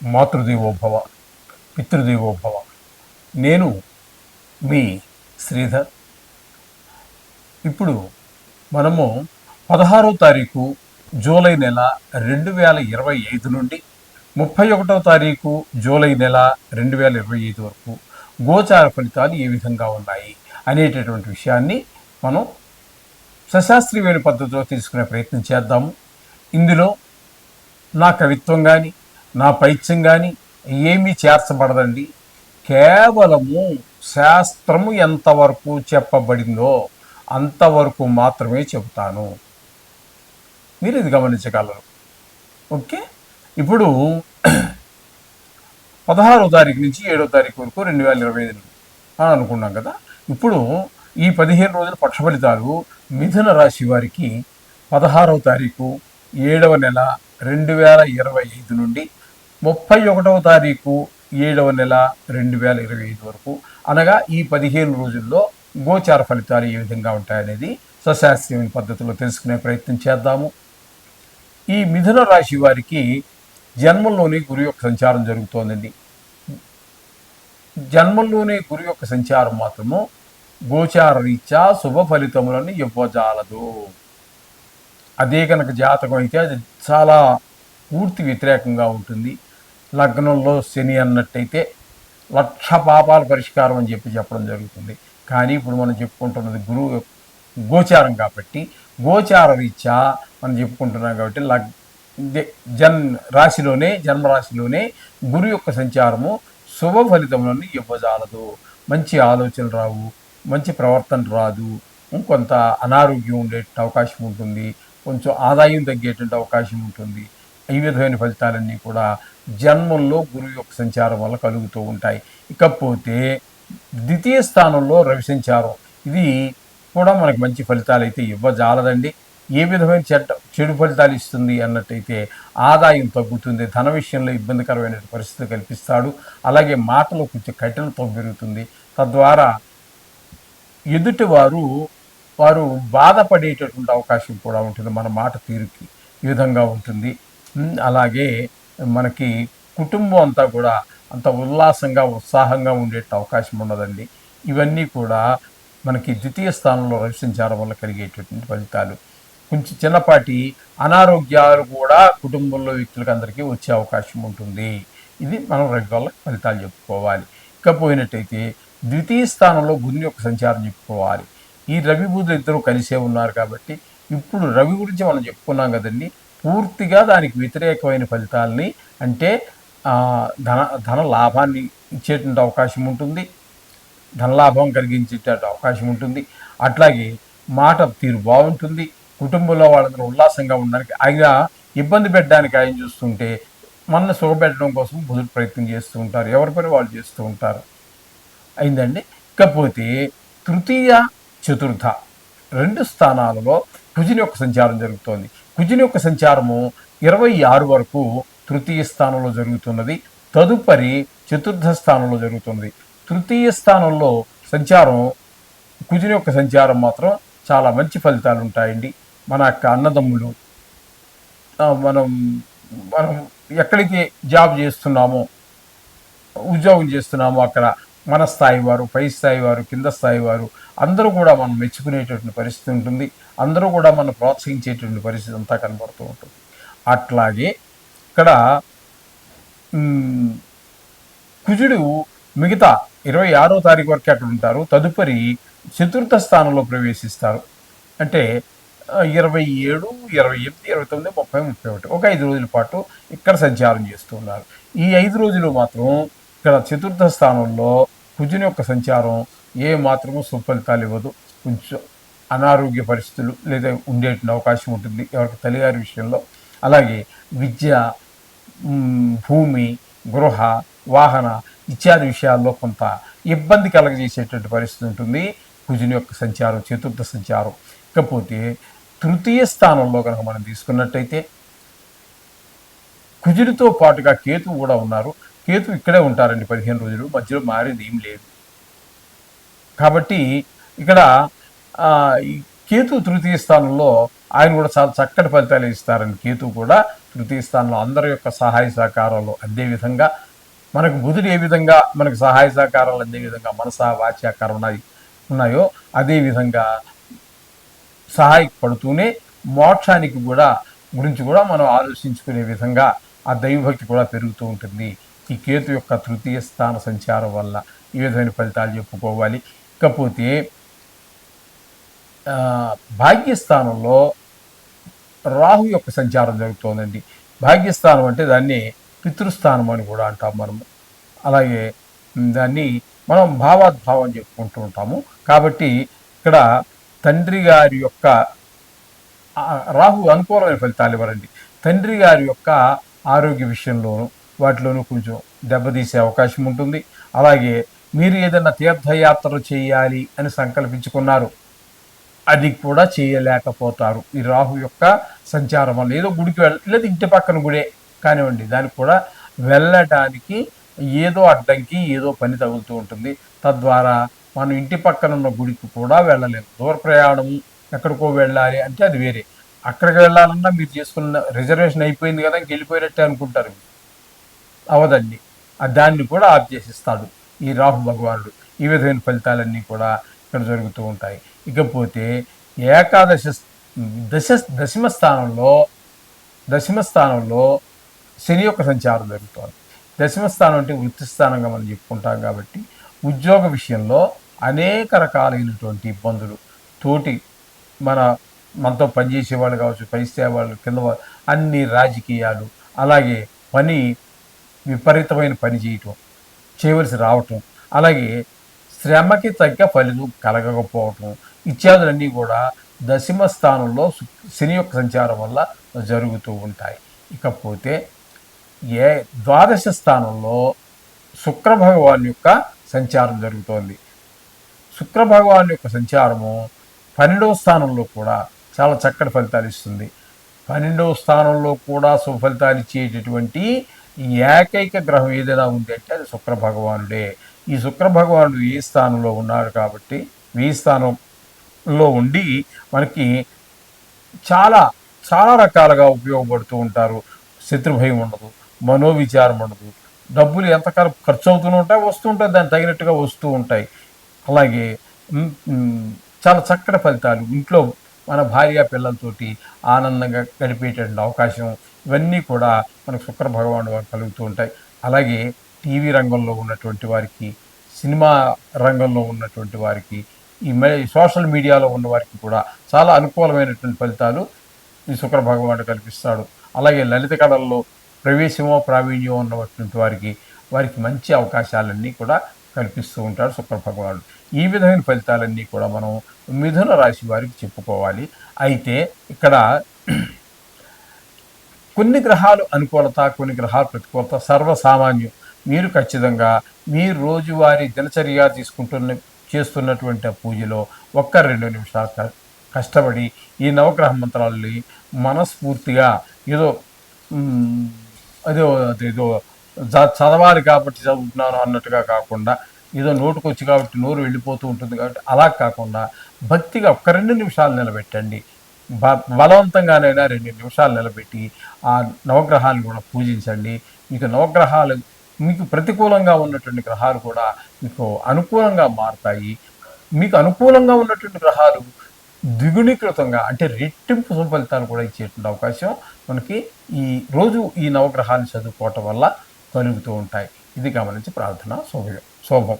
మాతృదేవోభవ, పితృదేవోభవ. నేను మీ శ్రీధర్. ఇప్పుడు మనము 16వ తారీఖు జూలై నెల 2025 నుండి 31వ తారీఖు జూలై నెల 2025 వరకు గోచార ఫలితాలు ఏ విధంగా ఉన్నాయి అనేటటువంటి విషయాన్ని మనం సశాస్త్రీయమైన పద్ధతిలో తీసుకునే ప్రయత్నం చేద్దాము. ఇందులో నా కవిత్వం కానీ నా పైత్యం కానీ ఏమీ చేర్చబడదండి. కేవలము శాస్త్రము ఎంతవరకు చెప్పబడిందో అంతవరకు మాత్రమే చెబుతాను. మీరు ఇది గమనించగలరు. ఓకే, ఇప్పుడు 16వ తారీఖు నుంచి 7వ తారీఖు వరకు 2025 అని అనుకున్నాం కదా. ఇప్పుడు ఈ 15 రోజుల పక్ష ఫలితాలు మిథున రాశి వారికి 16వ తారీఖు 7వ నెల 2025 నుండి 31వ తారీఖు 7వ నెల 2025 వరకు, అనగా ఈ 15 రోజుల్లో గోచార ఫలితాలు ఏ విధంగా ఉంటాయనేది సశాస్త్రీయమైన పద్ధతిలో తెలుసుకునే ప్రయత్నం చేద్దాము. ఈ మిథున రాశి వారికి జన్మంలోనే గురు యొక్క సంచారం జరుగుతోందండి. జన్మంలోనే గురు యొక్క సంచారం మాత్రము గోచార రీత్యా శుభ ఫలితములను ఇవ్వజాలదు. అదే కనుక జాతకం అయితే అది చాలా పూర్తి వ్యతిరేకంగా ఉంటుంది. లగ్నంలో శని అన్నట్టయితే 1,00,000 పాపాల పరిష్కారం అని చెప్పడం జరుగుతుంది. కానీ ఇప్పుడు మనం చెప్పుకుంటున్నది గురువు గోచారం కాబట్టి, గోచార రీత్యా మనం చెప్పుకుంటున్నాం కాబట్టి జన్మరాశిలోనే గురు యొక్క సంచారము శుభ ఫలితములను ఇవ్వజాలదు. మంచి ఆలోచనలు రావు, మంచి ప్రవర్తన రాదు, కొంత అనారోగ్యం ఉండే అవకాశం ఉంటుంది, కొంచెం ఆదాయం తగ్గేటువంటి అవకాశం ఉంటుంది. ఈ విధమైన ఫలితాలన్నీ కూడా జన్మంలో గురువు యొక్క సంచారం వల్ల కలుగుతూ ఉంటాయి. ఇకపోతే ద్వితీయ స్థానంలో రవి సంచారం, ఇది కూడా మనకు మంచి ఫలితాలు అయితే ఇవ్వజాలదండి. ఏ విధమైన చెడు ఫలితాలు ఇస్తుంది అన్నట్టయితే ఆదాయం తగ్గుతుంది, ధన విషయంలో ఇబ్బందికరమైన పరిస్థితులు కల్పిస్తాడు. అలాగే మాటలో కొంచెం కఠినత్వం పెరుగుతుంది. తద్వారా ఎదుటి వారు బాధపడేటటువంటి అవకాశం కూడా ఉంటుంది. మన మాట తీరుకి ఈ విధంగా ఉంటుంది. అలాగే మనకి కుటుంబం అంతా కూడా అంత ఉల్లాసంగా ఉత్సాహంగా ఉండే అవకాశం ఉండదండి. ఇవన్నీ కూడా మనకి ద్వితీయ స్థానంలో రవి సంచారం వల్ల కలిగేటటువంటి ఫలితాలు. కొంచెం చిన్నపాటి అనారోగ్యాలు కూడా కుటుంబంలో వ్యక్తులకు అందరికీ వచ్చే అవకాశం ఉంటుంది. ఇది మనం రవి వల్ల ఫలితాలు చెప్పుకోవాలి. ఇకపోయినట్టయితే ద్వితీయ స్థానంలో బుధుని యొక్క సంచారం చెప్పుకోవాలి. ఈ రవి బుధులు ఇద్దరు కలిసే ఉన్నారు కాబట్టి ఇప్పుడు రవి గురించి మనం చెప్పుకున్నాం కదండి. పూర్తిగా దానికి వ్యతిరేకమైన ఫలితాలని, అంటే ధన లాభాన్ని ఇచ్చేటువంటి అవకాశం ఉంటుంది, ధనలాభం కలిగించేటువంటి అవకాశం ఉంటుంది. అట్లాగే మాట తీరు బాగుంటుంది. కుటుంబంలో వాళ్ళందరూ ఉల్లాసంగా ఉండడానికి, అయినా ఇబ్బంది పెట్టడానికి ఆయన చూస్తుంటే మన సుఖపెట్టడం కోసం బుధుడు ప్రయత్నం చేస్తూ ఉంటారు. ఎవరి పని వాళ్ళు చేస్తూ ఉంటారు. అయిందండి. ఇకపోతే తృతీయ చతుర్థ 2 స్థానాలలో కుజుని యొక్క సంచారం జరుగుతోంది. కుజుని యొక్క సంచారము 26 వరకు తృతీయ స్థానంలో జరుగుతున్నది. తదుపరి చతుర్థ స్థానంలో జరుగుతుంది. తృతీయ స్థానంలో సంచారం, కుజుని యొక్క సంచారం మాత్రం చాలా మంచి ఫలితాలు ఉంటాయండి. మన యొక్క అన్నదమ్ములు, మనం ఎక్కడికి జాబ్ చేస్తున్నామో, ఉద్యోగం చేస్తున్నామో అక్కడ మన స్థాయి వారు, పై స్థాయి వారు, కింద స్థాయి వారు అందరూ కూడా మనం మెచ్చుకునేటటువంటి పరిస్థితి ఉంటుంది. అందరూ కూడా మనం ప్రోత్సహించేటువంటి పరిస్థితి అంతా కనబడుతూ ఉంటుంది. అట్లాగే ఇక్కడ కుజుడు మిగతా 26వ తారీఖు వరకు అక్కడ ఉంటారు. తదుపరి చతుర్థ స్థానంలో ప్రవేశిస్తారు. అంటే 27, 28, 29, 30, 31 ఒక 5 రోజుల పాటు ఇక్కడ సంచారం చేస్తున్నారు. ఈ 5 రోజులు మాత్రం ఇక్కడ చతుర్థ స్థానంలో కుజుని యొక్క సంచారం ఏ మాత్రము సుఫలితాలు ఇవ్వదు. కొంచెం అనారోగ్య పరిస్థితులు లేదా ఉండేటువంటి అవకాశం ఉంటుంది ఎవరికి తల్లిగారి విషయంలో. అలాగే విద్య, భూమి, గృహ, వాహన ఇత్యాది విషయాల్లో కొంత ఇబ్బంది కలగజేసేటువంటి పరిస్థితి ఉంటుంది కుజుని యొక్క సంచారం, చతుర్థ సంచారం. ఇకపోతే తృతీయ స్థానంలో కనుక మనం తీసుకున్నట్టయితే కుజుడితో పాటుగా కేతువు కూడా ఉన్నారు. కేతు ఇక్కడే ఉంటారండి 15 రోజులు, మధ్యలో మారేది ఏం లేదు. కాబట్టి ఇక్కడ కేతు తృతీయ స్థానంలో ఆయన కూడా చాలా చక్కటి ఫలితాలు ఇస్తారని కేతు కూడా తృతీయ స్థానంలో అందరి యొక్క సహాయ సహకారాలు అదేవిధంగా మనకు బుధుడు ఏ విధంగా మనకు సహాయ సహకారాలు అందే విధంగా మనస వాచ్యాకారం ఉన్నాయో అదేవిధంగా సహాయపడుతూనే మోక్షానికి కూడా గురించి కూడా మనం ఆలోచించుకునే విధంగా ఆ దైవభక్తి కూడా పెరుగుతూ ఉంటుంది. ఈ కేతు యొక్క తృతీయ స్థాన సంచారం వల్ల ఈ విధమైన ఫలితాలు చెప్పుకోవాలి. ఇకపోతే భాగ్యస్థానంలో రాహు యొక్క సంచారం జరుగుతోందండి. భాగ్యస్థానం అంటే దాన్ని పితృస్థానం అని కూడా అంటాం మనము. అలాగే దాన్ని మనం భావాద్భావం చెప్పుకుంటూ ఉంటాము. కాబట్టి ఇక్కడ తండ్రి గారి యొక్క రాహు అనుకూలమైన ఫలితాలు ఇవ్వరండి. తండ్రి గారి యొక్క ఆరోగ్య విషయంలోనూ వాటిలోనూ కొంచెం దెబ్బతీసే అవకాశం ఉంటుంది. అలాగే మీరు ఏదైనా తీర్థయాత్ర చేయాలి అని సంకల్పించుకున్నారు, అది కూడా చేయలేకపోతారు. ఈ రాహు యొక్క సంచారం వల్ల ఏదో గుడికి లేదా ఇంటి పక్కన గుడే కానివ్వండి, దానికి కూడా వెళ్ళడానికి ఏదో అడ్డంకి ఏదో పని తగులుతూ ఉంటుంది. తద్వారా మనం ఇంటి పక్కన ఉన్న గుడికి కూడా వెళ్ళలేము. దూర ప్రయాణం ఎక్కడికో వెళ్ళాలి అంటే అది వేరే. అక్కడికి వెళ్ళాలన్నా మీరు చేసుకున్న రిజర్వేషన్ అయిపోయింది కదా ఇంక వెళ్ళిపోయినట్టే అనుకుంటారు. అవదండి, దాన్ని కూడా ఆఫ్ చేసిస్తాడు ఈ రాహు భగవానుడు. ఈ విధమైన ఫలితాలన్నీ కూడా ఇక్కడ జరుగుతూ ఉంటాయి. ఇకపోతే దశమ స్థానంలో శని యొక్క సంచారం జరుగుతుంది. దశమ స్థానం అంటే వృత్తి స్థానంగా మనం చెప్పుకుంటాం కాబట్టి ఉద్యోగ విషయంలో అనేక రకాలైనటువంటి ఇబ్బందులు, తోటి మనతో పనిచేసే వాళ్ళు కావచ్చు, పైసే వాళ్ళు కింద అన్ని రాజకీయాలు, అలాగే విపరీతమైన పని చేయవలసి రావటం, అలాగే శ్రమకి తగ్గ ఫలితం కలగకపోవటం ఇత్యాదులన్నీ కూడా దశమ స్థానంలో శని యొక్క సంచారం వల్ల జరుగుతూ ఉంటాయి. ఇకపోతే ద్వాదశ స్థానంలో శుక్ర భగవాన్ యొక్క సంచారం జరుగుతోంది. శుక్ర భగవాన్ యొక్క సంచారము 12వ స్థానంలో కూడా చాలా చక్కటి ఫలితాలు ఇస్తుంది. 12వ స్థానంలో కూడా శుభ ఫలితాలు ఇచ్చేటటువంటి ఏకైక గ్రహం ఏదైనా ఉంది అంటే అది శుక్ర భగవానుడే. ఈ శుక్ర భగవానుడు ఈ స్థానంలో ఉన్నాడు కాబట్టి ఈ స్థానంలో ఉండి మనకి చాలా చాలా రకాలుగా ఉపయోగపడుతూ ఉంటారు. శత్రుభయం ఉండదు, మనోవిచారం ఉండదు, డబ్బులు ఎంతకాలం ఖర్చు అవుతూనే ఉంటాయి, వస్తూ ఉంటాయి, దానికి తగినట్టుగా వస్తూ ఉంటాయి. అలాగే చాలా చక్కటి ఫలితాలు ఇంట్లో మన భార్య పిల్లలతోటి ఆనందంగా గడిపేటువంటి అవకాశం ఇవన్నీ కూడా మనకు శుక్ర భగవానుడు కలుగుతూ ఉంటాయి. అలాగే టీవీ రంగంలో ఉన్నటువంటి వారికి, సినిమా రంగంలో ఉన్నటువంటి వారికి, ఈ సోషల్ మీడియాలో ఉన్న వారికి కూడా చాలా అనుకూలమైనటువంటి ఫలితాలు ఈ శుక్ర భగవానుడు కల్పిస్తాడు. అలాగే లలిత కళల్లో ప్రవేశమో ప్రావీణ్యమో ఉన్నటువంటి వారికి మంచి అవకాశాలన్నీ కూడా కల్పిస్తూ ఉంటాడు శుక్ర భగవానుడు. ఈ విధమైన ఫలితాలన్నీ కూడా మనం మిథున రాశి వారికి చెప్పుకోవాలి. అయితే ఇక్కడ కొన్ని గ్రహాలు అనుకూలత, కొన్ని గ్రహాలు ప్రతికూలత సర్వసామాన్యం. మీరు ఖచ్చితంగా మీ రోజువారీ దినచర్య చేస్తున్నటువంటి పూజలో 1-2 నిమిషాలు కష్టపడి ఈ నవగ్రహ మంత్రాలని మనస్ఫూర్తిగా ఏదో చదవాలి కాబట్టి చదువుతున్నాను అన్నట్టుగా కాకుండా, ఏదో నోటుకు వచ్చి కాబట్టి నోరు వెళ్ళిపోతూ ఉంటుంది కాబట్టి అలా కాకుండా భక్తిగా 1-2 నిమిషాలు నిలబెట్టండి. బలవంతంగానైనా 2 నిమిషాలు నిలబెట్టి ఆ నవగ్రహాలను కూడా పూజించండి. మీకు ప్రతికూలంగా ఉన్నటువంటి గ్రహాలు కూడా మీకు అనుకూలంగా మారుతాయి. మీకు అనుకూలంగా ఉన్నటువంటి గ్రహాలు ద్విగుణీకృతంగా అంటే రెట్టింపు ఫలితాలు కూడా ఇచ్చేటువంటి అవకాశం మనకి ఈ నవగ్రహాన్ని చదువుకోవటం వల్ల కలుగుతూ ఉంటాయి. ఇది గమనించి ప్రార్థన శోభం.